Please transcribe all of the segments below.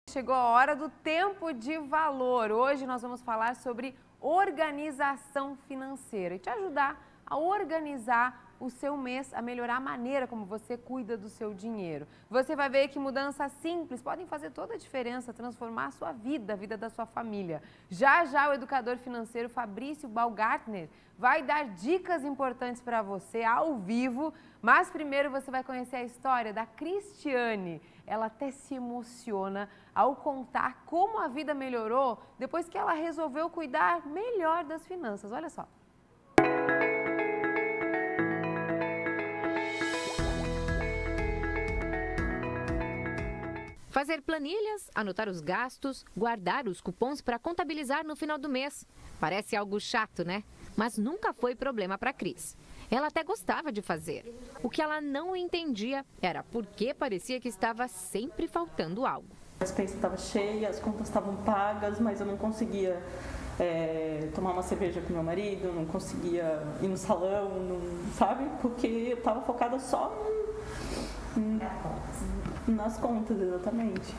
Chegou a hora do tempo de valor. Hoje nós vamos falar sobre organização financeira e te ajudar a organizar o seu mês, a melhorar a maneira como você cuida do seu dinheiro. Você vai ver que mudanças simples podem fazer toda a diferença, transformar a sua vida, a vida da sua família. Já já o educador financeiro Fabrício Baumgartner vai dar dicas importantes para você ao vivo, mas primeiro você vai conhecer a história da Cristiane. Ela até se emociona ao contar como a vida melhorou depois que ela resolveu cuidar melhor das finanças. Olha só. Fazer planilhas, anotar os gastos, guardar os cupons para contabilizar no final do mês. Parece algo chato, né? Mas nunca foi problema para Cris. Ela até gostava de fazer. O que ela não entendia era por que parecia que estava sempre faltando algo. A despensa estava cheia, as contas estavam pagas, mas eu não conseguia tomar uma cerveja com meu marido, não conseguia ir no salão, não, sabe? Porque eu estava focada só nas contas, exatamente,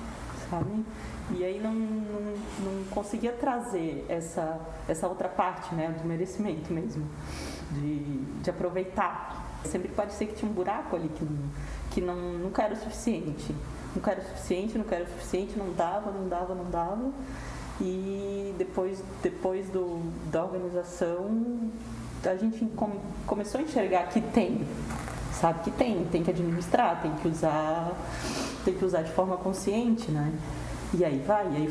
sabe? E aí não conseguia trazer essa outra parte, né, do merecimento mesmo, de aproveitar. Sempre parecia que tinha um buraco ali, que nunca era o suficiente. Nunca era o suficiente, não dava. E depois da organização, a gente começou a enxergar que tem. Sabe que tem que administrar, tem que usar de forma consciente, né? E aí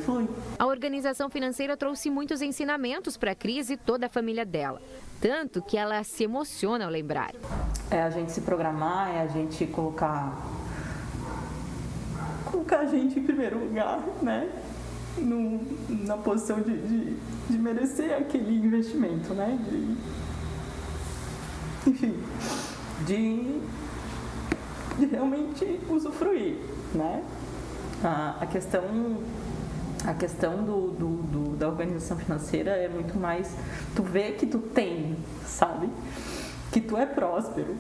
flui. A organização financeira trouxe muitos ensinamentos para a Cris e toda a família dela. Tanto que ela se emociona ao lembrar. É a gente se programar, é a gente colocar a gente em primeiro lugar, né? Na posição de merecer aquele investimento, né? De realmente usufruir, né? A questão da organização financeira é muito mais tu ver que tu tem, sabe? Que tu é próspero.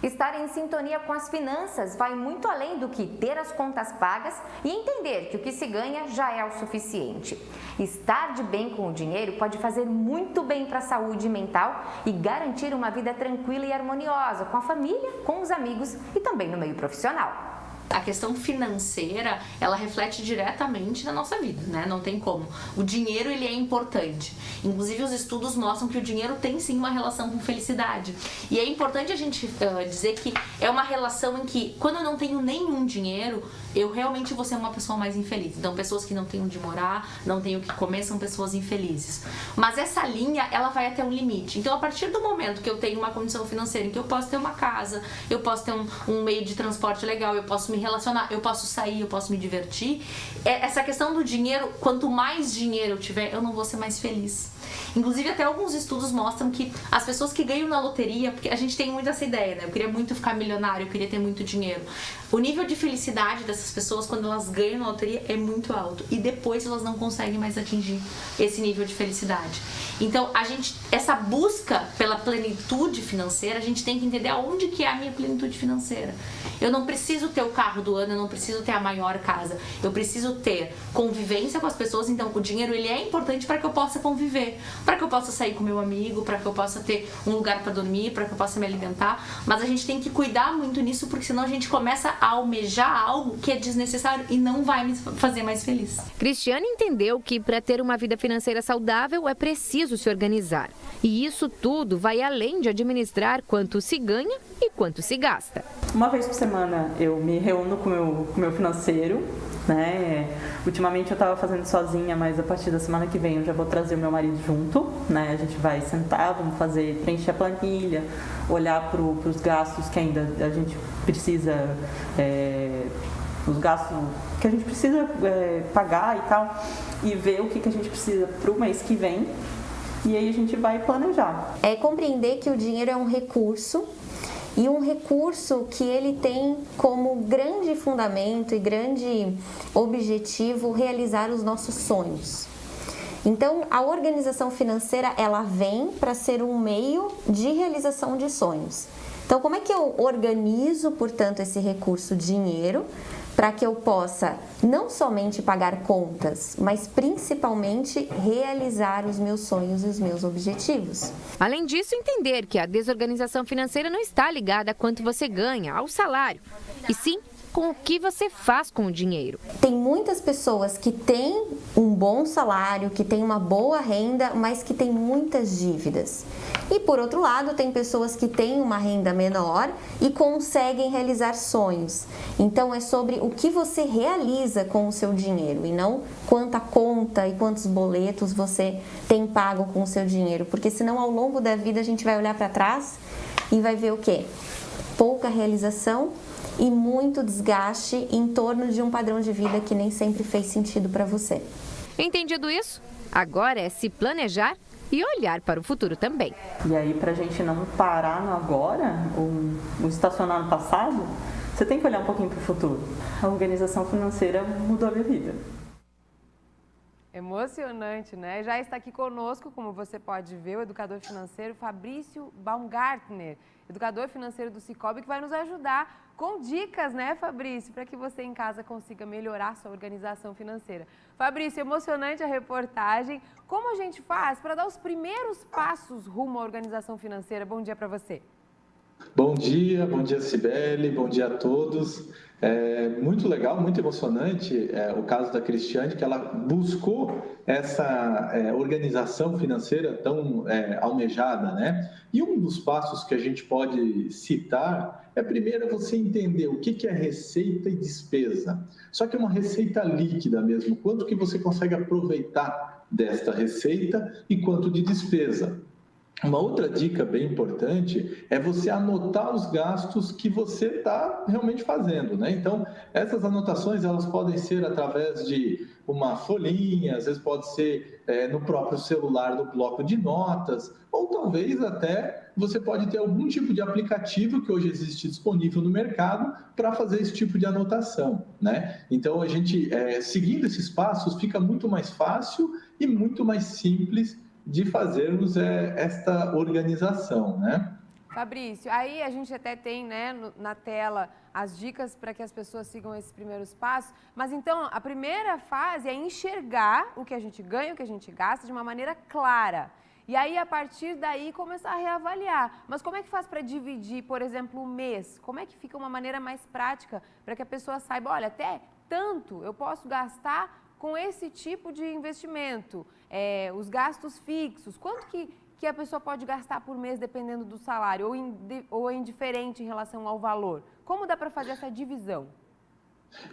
Estar em sintonia com as finanças vai muito além do que ter as contas pagas e entender que o que se ganha já é o suficiente. Estar de bem com o dinheiro pode fazer muito bem para a saúde mental e garantir uma vida tranquila e harmoniosa com a família, com os amigos e também no meio profissional. A questão financeira, ela reflete diretamente na nossa vida, né? Não tem como. O dinheiro, ele é importante. Inclusive, os estudos mostram que o dinheiro tem sim uma relação com felicidade. E é importante a gente dizer que é uma relação em que, quando eu não tenho nenhum dinheiro, eu realmente vou ser uma pessoa mais infeliz. Então, pessoas que não têm onde morar, não têm o que comer, são pessoas infelizes. Mas essa linha, ela vai até um limite. Então, a partir do momento que eu tenho uma condição financeira em que eu posso ter uma casa, eu posso ter um meio de transporte legal, eu posso me relacionar, eu posso sair, eu posso me divertir. Essa questão do dinheiro, quanto mais dinheiro eu tiver, eu não vou ser mais feliz. Inclusive, até alguns estudos mostram que as pessoas que ganham na loteria, porque a gente tem muito essa ideia, né? Eu queria muito ficar milionário, eu queria ter muito dinheiro. O nível de felicidade dessas pessoas, quando elas ganham na loteria, é muito alto. E depois elas não conseguem mais atingir esse nível de felicidade. Então, essa busca pela plenitude financeira, a gente tem que entender aonde que é a minha plenitude financeira. Eu não preciso ter o carro do ano, eu não preciso ter a maior casa. Eu preciso ter convivência com as pessoas. Então, o dinheiro, ele é importante para que eu possa conviver, para que eu possa sair com meu amigo, para que eu possa ter um lugar para dormir, para que eu possa me alimentar. Mas a gente tem que cuidar muito nisso, porque senão a gente começa a almejar algo que é desnecessário e não vai me fazer mais feliz. Cristiane entendeu que para ter uma vida financeira saudável é preciso se organizar. E isso tudo vai além de administrar quanto se ganha e quanto se gasta. Uma vez por semana eu me reúno com o meu financeiro, né? Ultimamente eu estava fazendo sozinha, mas a partir da semana que vem eu já vou trazer o meu marido junto, né? A gente vai sentar, vamos preencher a planilha, olhar para os gastos que ainda a gente precisa, os gastos que a gente precisa pagar e tal, e ver o que a gente precisa para o mês que vem, e aí a gente vai planejar. É compreender que o dinheiro é um recurso, e um recurso que ele tem como grande fundamento e grande objetivo realizar os nossos sonhos. Então, a organização financeira, ela vem para ser um meio de realização de sonhos. Então, como é que eu organizo, portanto, esse recurso dinheiro para que eu possa não somente pagar contas, mas principalmente realizar os meus sonhos e os meus objetivos. Além disso, entender que a desorganização financeira não está ligada a quanto você ganha, ao salário, e sim com o que você faz com o dinheiro. Tem muitas pessoas que têm um bom salário, que têm uma boa renda, mas que têm muitas dívidas. E por outro lado, tem pessoas que têm uma renda menor e conseguem realizar sonhos. Então é sobre o que você realiza com o seu dinheiro e não quanta conta e quantos boletos você tem pago com o seu dinheiro, porque senão ao longo da vida a gente vai olhar para trás e vai ver o quê? Pouca realização e muito desgaste em torno de um padrão de vida que nem sempre fez sentido para você. Entendido isso? Agora é se planejar e olhar para o futuro também. E aí, para a gente não parar no agora, ou estacionar no passado, você tem que olhar um pouquinho para o futuro. A organização financeira mudou a minha vida. Emocionante, né? Já está aqui conosco, como você pode ver, o educador financeiro Fabrício Baumgartner, educador financeiro do Sicoob, que vai nos ajudar com dicas, né, Fabrício, para que você em casa consiga melhorar sua organização financeira. Fabrício, emocionante a reportagem. Como a gente faz para dar os primeiros passos rumo à organização financeira? Bom dia para você. Bom dia Cibele, bom dia a todos. Muito legal, muito emocionante o caso da Cristiane, que ela buscou essa organização financeira tão almejada, né? E um dos passos que a gente pode citar é primeiro você entender o que é receita e despesa. Só que é uma receita líquida mesmo, quanto que você consegue aproveitar desta receita e quanto de despesa. Uma outra dica bem importante é você anotar os gastos que você está realmente fazendo, né? Então, essas anotações, elas podem ser através de uma folhinha, às vezes pode ser no próprio celular, no bloco de notas, ou talvez até você pode ter algum tipo de aplicativo que hoje existe disponível no mercado para fazer esse tipo de anotação, né? Então, a gente, seguindo esses passos, fica muito mais fácil e muito mais simples de fazermos esta organização, né? Fabrício, aí a gente até tem, né, na tela as dicas para que as pessoas sigam esses primeiros passos, mas então a primeira fase é enxergar o que a gente ganha, o que a gente gasta de uma maneira clara. E aí, a partir daí, começar a reavaliar. Mas como é que faz para dividir, por exemplo, o mês? Como é que fica uma maneira mais prática para que a pessoa saiba, olha, até tanto eu posso gastar com esse tipo de investimento, os gastos fixos, quanto que a pessoa pode gastar por mês dependendo do salário ou é indiferente em relação ao valor? Como dá para fazer essa divisão?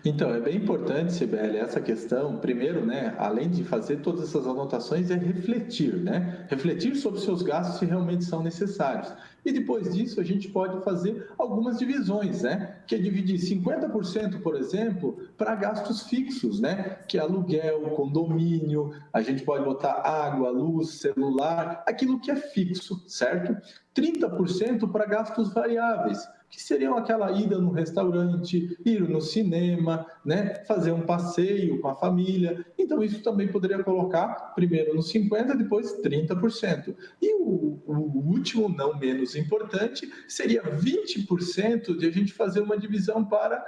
Então, é bem importante, Cibele, essa questão, primeiro, né, além de fazer todas essas anotações, é refletir, né? Refletir sobre os seus gastos se realmente são necessários. E depois disso, a gente pode fazer algumas divisões, né? Que é dividir 50%, por exemplo, para gastos fixos, né? Que é aluguel, condomínio, a gente pode botar água, luz, celular, aquilo que é fixo, certo? 30% para gastos variáveis, que seriam aquela ida no restaurante, ir no cinema, né? Fazer um passeio com a família. Então, isso também poderia colocar primeiro no 50%, depois 30%. E o último, não menos importante, seria 20% de a gente fazer uma divisão para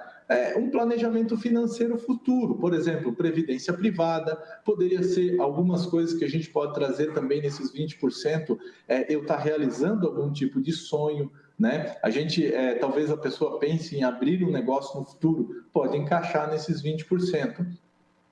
um planejamento financeiro futuro. Por exemplo, previdência privada, poderia ser algumas coisas que a gente pode trazer também nesses 20%, eu estar realizando algum tipo de sonho, né? A gente, talvez a pessoa pense em abrir um negócio no futuro, pode encaixar nesses 20%.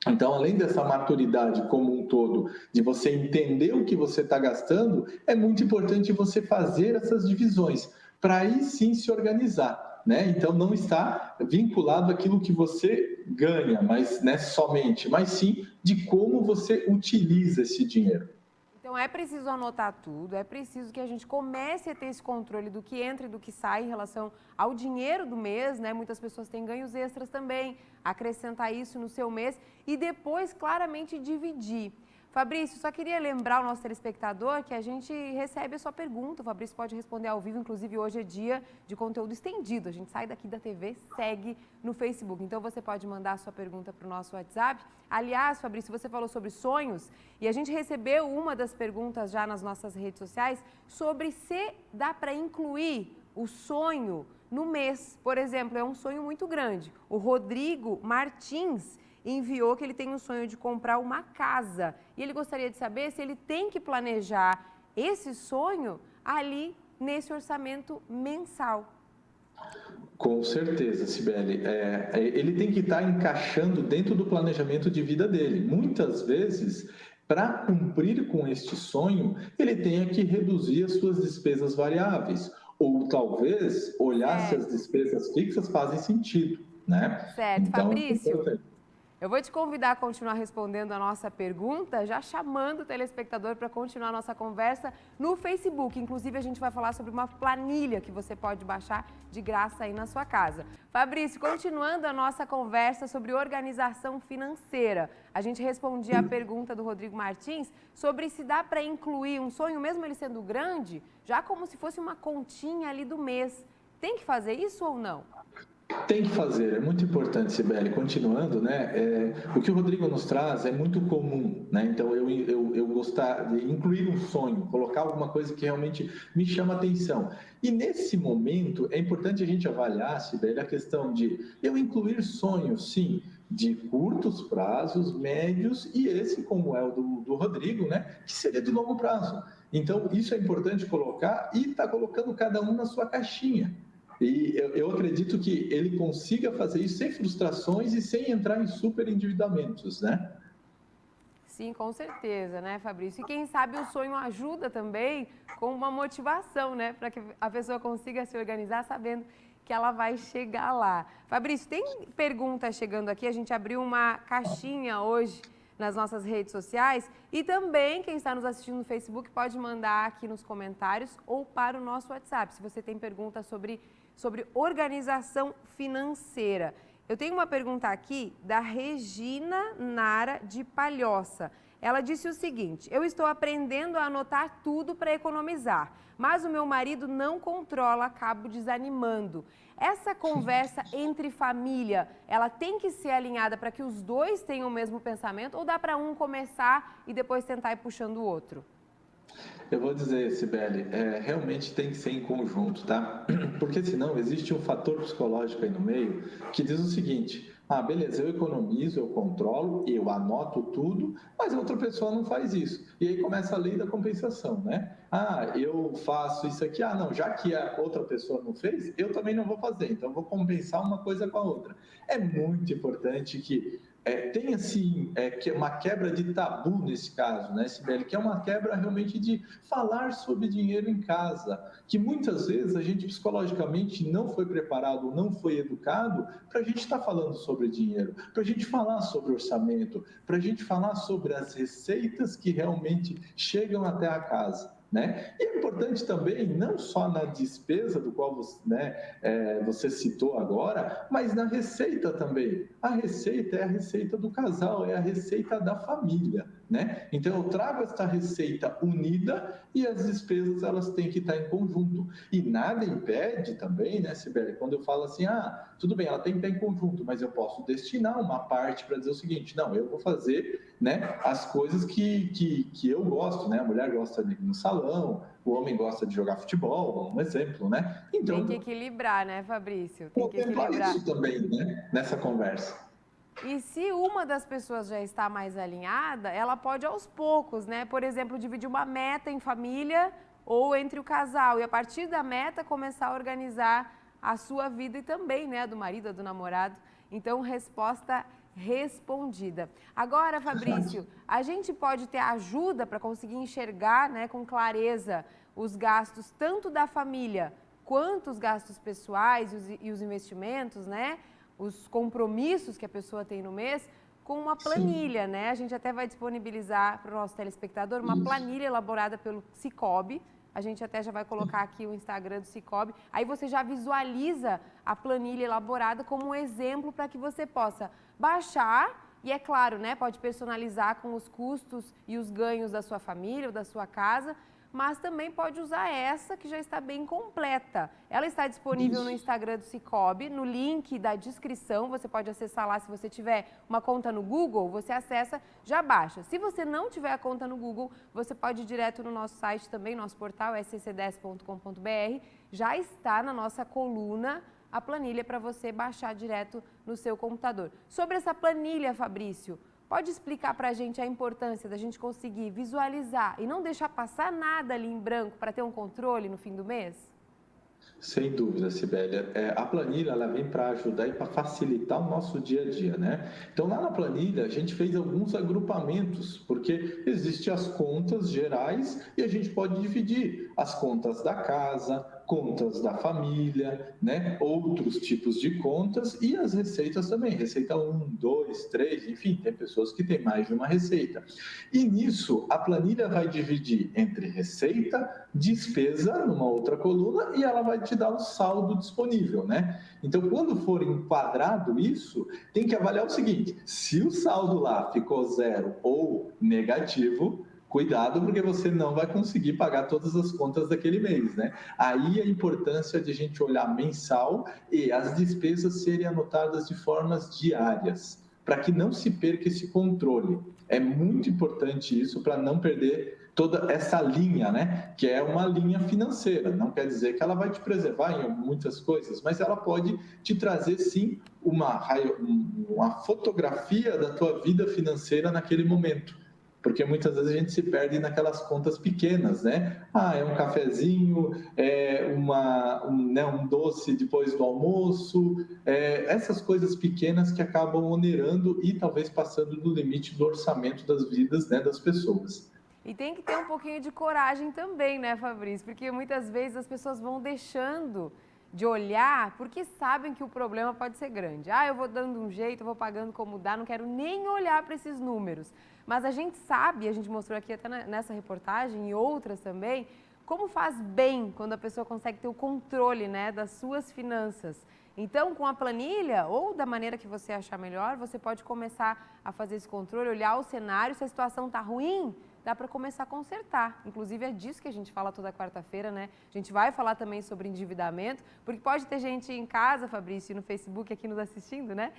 Então, além dessa maturidade como um todo, de você entender o que você está gastando, é muito importante você fazer essas divisões, para aí sim se organizar, né? Então, não está vinculado àquilo que você ganha, mas, né, somente, mas sim de como você utiliza esse dinheiro. Então, é preciso anotar tudo, é preciso que a gente comece a ter esse controle do que entra e do que sai em relação ao dinheiro do mês, né? Muitas pessoas têm ganhos extras também, acrescentar isso no seu mês e depois claramente dividir. Fabrício, só queria lembrar o nosso telespectador que a gente recebe a sua pergunta, o Fabrício pode responder ao vivo, inclusive hoje é dia de conteúdo estendido, a gente sai daqui da TV, segue no Facebook, então você pode mandar a sua pergunta para o nosso WhatsApp. Aliás, Fabrício, você falou sobre sonhos e a gente recebeu uma das perguntas já nas nossas redes sociais sobre se dá para incluir o sonho no mês. Por exemplo, é um sonho muito grande. O Rodrigo Martins enviou que ele tem um sonho de comprar uma casa e ele gostaria de saber se ele tem que planejar esse sonho ali nesse orçamento mensal. Com certeza, Cibele. Ele tem que estar encaixando dentro do planejamento de vida dele. Muitas vezes, para cumprir com este sonho, ele tenha que reduzir as suas despesas variáveis. Ou talvez olhar se as despesas fixas fazem sentido, né? Certo, Então, Fabrício. Eu vou te convidar a continuar respondendo a nossa pergunta, já chamando o telespectador para continuar a nossa conversa no Facebook. Inclusive, a gente vai falar sobre uma planilha que você pode baixar de graça aí na sua casa. Fabrício, continuando a nossa conversa sobre organização financeira, a gente respondia a pergunta do Rodrigo Martins sobre se dá para incluir um sonho, mesmo ele sendo grande, já como se fosse uma continha ali do mês. Tem que fazer isso ou não? Tem que fazer, é muito importante, Cibele. Continuando, né? O que o Rodrigo nos traz é muito comum, né? Então, eu gostar de incluir um sonho, colocar alguma coisa que realmente me chama atenção. E nesse momento, é importante a gente avaliar, Cibele, a questão de eu incluir sonhos, sim, de curtos prazos, médios e esse, como é o do Rodrigo, né? Que seria de longo prazo. Então, isso é importante colocar e está colocando cada um na sua caixinha. E eu acredito que ele consiga fazer isso sem frustrações e sem entrar em super endividamentos, né? Sim, com certeza, né, Fabrício? E quem sabe o sonho ajuda também com uma motivação, né? Para que a pessoa consiga se organizar sabendo que ela vai chegar lá. Fabrício, tem perguntas chegando aqui, a gente abriu uma caixinha hoje nas nossas redes sociais e também quem está nos assistindo no Facebook pode mandar aqui nos comentários ou para o nosso WhatsApp, se você tem perguntas sobre organização financeira. Eu tenho uma pergunta aqui da Regina Nara de Palhoça. Ela disse o seguinte: eu estou aprendendo a anotar tudo para economizar, mas o meu marido não controla, acabo desanimando. Essa conversa entre família, ela tem que ser alinhada para que os dois tenham o mesmo pensamento ou dá para um começar e depois tentar ir puxando o outro? Eu vou dizer, Cibele, realmente tem que ser em conjunto, tá? Porque senão existe um fator psicológico aí no meio que diz o seguinte: beleza, eu economizo, eu controlo, eu anoto tudo, mas a outra pessoa não faz isso. E aí começa a lei da compensação, né? Eu faço isso aqui, não, já que a outra pessoa não fez, eu também não vou fazer, então eu vou compensar uma coisa com a outra. É muito importante que tem assim, uma quebra de tabu nesse caso, né, Cibele? Que é uma quebra realmente de falar sobre dinheiro em casa, que muitas vezes a gente psicologicamente não foi preparado, não foi educado para a gente estar falando sobre dinheiro, para a gente falar sobre orçamento, para a gente falar sobre as receitas que realmente chegam até a casa. Né? E é importante também, não só na despesa, do qual você citou agora, mas na receita também. A receita é a receita do casal, é a receita da família. Né? Então, eu trago essa receita unida e as despesas elas têm que estar em conjunto. E nada impede também, né, Cibele, quando eu falo assim, tudo bem, ela tem que estar em conjunto, mas eu posso destinar uma parte para dizer o seguinte: não, eu vou fazer, né, as coisas que eu gosto, né? A mulher gosta de ir no salão, o homem gosta de jogar futebol, um exemplo, né? Então, tem que equilibrar, né, Fabrício? Tem que equilibrar equilibrar isso também, né, nessa conversa. E se uma das pessoas já está mais alinhada, ela pode aos poucos, né? Por exemplo, dividir uma meta em família ou entre o casal e a partir da meta começar a organizar a sua vida e também, né, a do marido, a do namorado. Então, resposta respondida. Agora, Fabrício, a gente pode ter ajuda para conseguir enxergar, né, com clareza os gastos tanto da família quanto os gastos pessoais e os investimentos, né? Os compromissos que a pessoa tem no mês, com uma planilha, né? A gente até vai disponibilizar para o nosso telespectador uma planilha elaborada pelo Sicoob. A gente até já vai colocar aqui o Instagram do Sicoob. Aí você já visualiza a planilha elaborada como um exemplo para que você possa baixar e, é claro, né, pode personalizar com os custos e os ganhos da sua família ou da sua casa, mas também pode usar essa que já está bem completa. Ela está disponível no Instagram do Sicoob, no link da descrição, você pode acessar lá. Se você tiver uma conta no Google, você acessa, já baixa. Se você não tiver a conta no Google, você pode ir direto no nosso site também, nosso portal, scc10.com.br, já está na nossa coluna a planilha para você baixar direto no seu computador. Sobre essa planilha, Fabrício, pode explicar para a gente a importância da gente conseguir visualizar e não deixar passar nada ali em branco para ter um controle no fim do mês? Sem dúvida, Sibélia. A planilha ela vem para ajudar e para facilitar o nosso dia a dia, né? Então, lá na planilha, a gente fez alguns agrupamentos, porque existem as contas gerais e a gente pode dividir as contas da casa, contas da família, né? Outros tipos de contas e as receitas também. Receita 1, 2, 3, enfim, tem pessoas que têm mais de uma receita. E nisso, a planilha vai dividir entre receita, despesa, numa outra coluna, e ela vai te dar o saldo disponível, né? Então, quando for enquadrado isso, tem que avaliar o seguinte: se o saldo lá ficou 0 ou negativo, cuidado, porque você não vai conseguir pagar todas as contas daquele mês, né? Aí a importância de a gente olhar mensal e as despesas serem anotadas de formas diárias, para que não se perca esse controle. É muito importante isso para não perder toda essa linha, né? Que é uma linha financeira. Não quer dizer que ela vai te preservar em muitas coisas, mas ela pode te trazer, sim, uma fotografia da tua vida financeira naquele momento. Porque muitas vezes a gente se perde naquelas contas pequenas, né? É um cafezinho, um doce depois do almoço, essas coisas pequenas que acabam onerando e talvez passando do limite do orçamento das vidas, né, das pessoas. E tem que ter um pouquinho de coragem também, né, Fabrício? Porque muitas vezes as pessoas vão deixando de olhar porque sabem que o problema pode ser grande. Eu vou dando um jeito, eu vou pagando como dá, não quero nem olhar para esses números. Mas a gente sabe, a gente mostrou aqui até nessa reportagem e outras também, como faz bem quando a pessoa consegue ter o controle, né, das suas finanças. Então, com a planilha, ou da maneira que você achar melhor, você pode começar a fazer esse controle, olhar o cenário. Se a situação está ruim, dá para começar a consertar. Inclusive, é disso que a gente fala toda quarta-feira, né? A gente vai falar também sobre endividamento, porque pode ter gente em casa, Fabrício, e no Facebook aqui nos assistindo, né?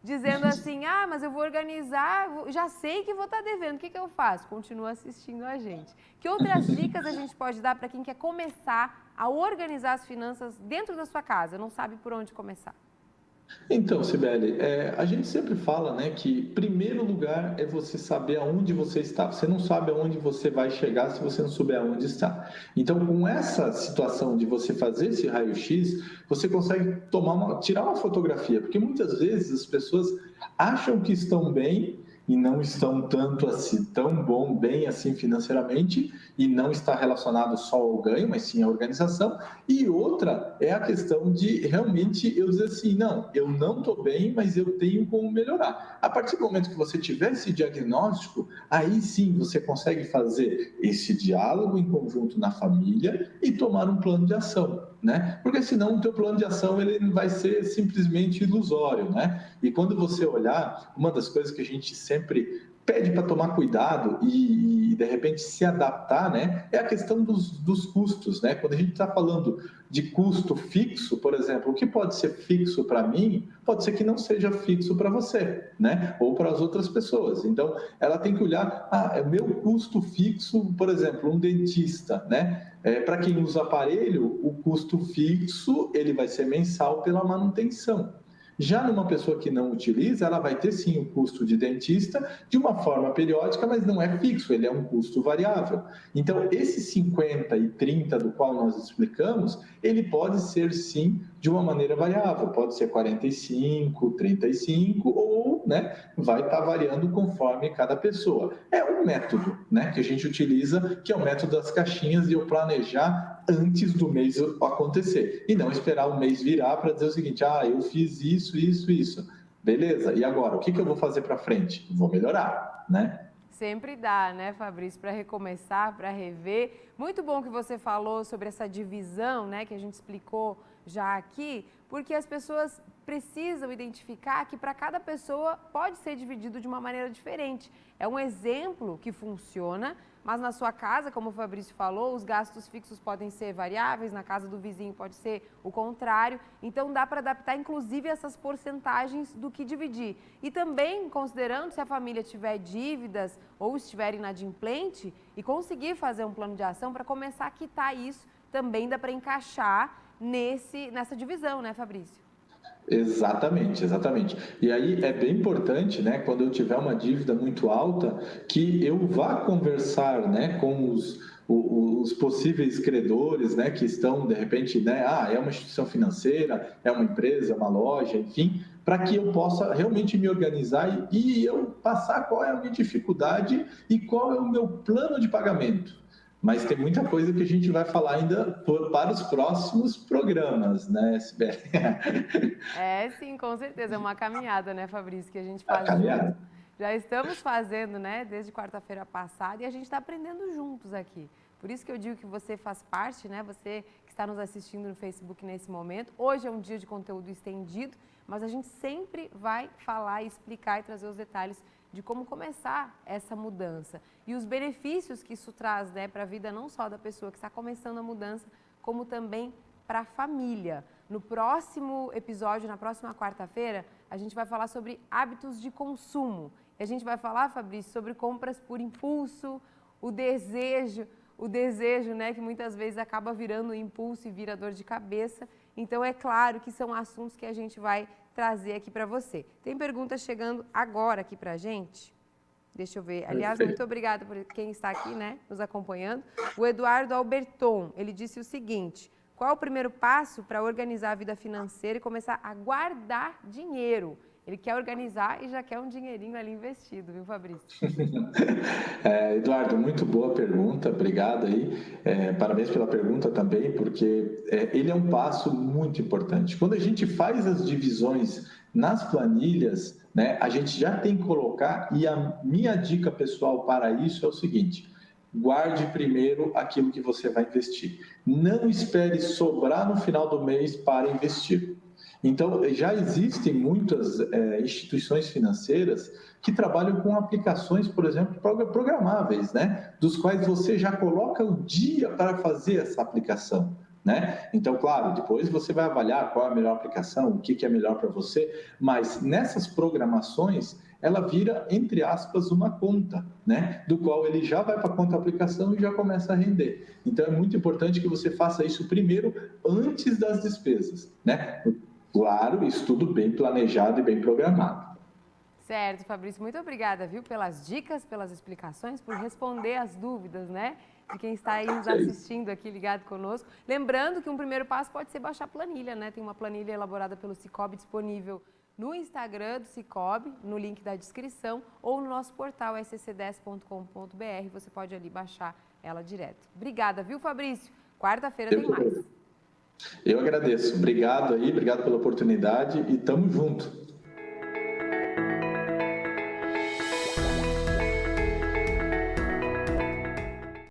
Dizendo assim, mas eu vou organizar, já sei que vou estar devendo, o que eu faço? Continua assistindo a gente. Que outras dicas a gente pode dar para quem quer começar a organizar as finanças dentro da sua casa, não sabe por onde começar? Então, Sibeli, a gente sempre fala, né, que primeiro lugar é você saber aonde você está. Você não sabe aonde você vai chegar se você não souber aonde está. Então, com essa situação de você fazer esse raio-x, você consegue tirar uma fotografia, porque muitas vezes as pessoas acham que estão bem e não estão tanto assim, bem assim financeiramente, e não está relacionado só ao ganho, mas sim à organização. E outra é a questão de realmente eu dizer assim, não, eu não estou bem, mas eu tenho como melhorar. A partir do momento que você tiver esse diagnóstico, aí sim você consegue fazer esse diálogo em conjunto na família e tomar um plano de ação, né? Porque senão o teu plano de ação ele vai ser simplesmente ilusório, né? E quando você olhar, uma das coisas que a gente sempre pede para tomar cuidado e de repente se adaptar, né? É a questão dos custos, né? Quando a gente está falando de custo fixo, por exemplo, o que pode ser fixo para mim, pode ser que não seja fixo para você, né? Ou para as outras pessoas. Então, ela tem que olhar, é meu custo fixo, por exemplo, um dentista, né? Para quem usa aparelho, o custo fixo ele vai ser mensal pela manutenção. Já numa pessoa que não utiliza, ela vai ter sim o custo de dentista de uma forma periódica, mas não é fixo, ele é um custo variável. Então, esse 50 e 30 do qual nós explicamos, ele pode ser sim de uma maneira variável, pode ser 45, 35 ou, né, vai estar variando conforme cada pessoa. É um método, né, que a gente utiliza, que é o método das caixinhas de eu planejar antes do mês acontecer e não esperar o mês virar para dizer o seguinte, eu fiz isso. Beleza, e agora? O que eu vou fazer para frente? Vou melhorar, né? Sempre dá, né, Fabrício, para recomeçar, para rever. Muito bom que você falou sobre essa divisão, né, que a gente explicou já aqui, porque as pessoas precisam identificar que para cada pessoa pode ser dividido de uma maneira diferente. É um exemplo que funciona, mas na sua casa, como o Fabrício falou, os gastos fixos podem ser variáveis, na casa do vizinho pode ser o contrário. Então dá para adaptar inclusive essas porcentagens do que dividir. E também considerando se a família tiver dívidas ou estiver inadimplente e conseguir fazer um plano de ação para começar a quitar isso, também dá para encaixar nessa divisão, né, Fabrício? Exatamente. E aí é bem importante, né, quando eu tiver uma dívida muito alta, que eu vá conversar, né, com os possíveis credores, né, que estão, de repente, né, é uma instituição financeira, é uma empresa, é uma loja, enfim, para que eu possa realmente me organizar e eu passar qual é a minha dificuldade e qual é o meu plano de pagamento. Mas tem muita coisa que a gente vai falar ainda para os próximos programas, né, Sibeli? Sim, com certeza. É uma caminhada, né, Fabrício, que a gente faz caminhada. junto. Já estamos fazendo, né, desde quarta-feira passada e a gente está aprendendo juntos aqui. Por isso que eu digo que você faz parte, né, você que está nos assistindo no Facebook nesse momento. Hoje é um dia de conteúdo estendido, mas a gente sempre vai falar e explicar e trazer os detalhes de como começar essa mudança e os benefícios que isso traz, né, para a vida não só da pessoa que está começando a mudança, como também para a família. No próximo episódio, na próxima quarta-feira, a gente vai falar sobre hábitos de consumo. E a gente vai falar, Fabrício, sobre compras por impulso, o desejo, né, que muitas vezes acaba virando impulso e vira dor de cabeça. Então, é claro que são assuntos que a gente vai trazer aqui para você. Tem perguntas chegando agora aqui para a gente. Deixa eu ver. Aliás, muito obrigada por quem está aqui, né, nos acompanhando. O Eduardo Alberton, ele disse o seguinte: qual é o primeiro passo para organizar a vida financeira e começar a guardar dinheiro? Ele quer organizar e já quer um dinheirinho ali investido, viu, Fabrício? Eduardo, muito boa pergunta, obrigado aí. Parabéns pela pergunta também, porque ele é um passo muito importante. Quando a gente faz as divisões nas planilhas, né, a gente já tem que colocar, e a minha dica pessoal para isso é o seguinte: guarde primeiro aquilo que você vai investir. Não espere sobrar no final do mês para investir. Então, já existem muitas instituições financeiras que trabalham com aplicações, por exemplo, programáveis, né? Dos quais você já coloca o dia para fazer essa aplicação, né? Então, claro, depois você vai avaliar qual é a melhor aplicação, o que é melhor para você, mas nessas programações, ela vira, entre aspas, uma conta, né? Do qual ele já vai para a conta aplicação e já começa a render. Então, é muito importante que você faça isso primeiro, antes das despesas, né? Claro, isso tudo bem planejado e bem programado. Certo, Fabrício. Muito obrigada, viu, pelas dicas, pelas explicações, por responder as dúvidas, né, de quem está aí nos assistindo aqui, ligado conosco. Lembrando que um primeiro passo pode ser baixar a planilha, né? Tem uma planilha elaborada pelo Sicoob disponível no Instagram do Sicoob, no link da descrição, ou no nosso portal scc10.com.br. Você pode ali baixar ela direto. Obrigada, viu, Fabrício? Quarta-feira tem mais. Eu agradeço. Obrigado pela oportunidade e tamo junto.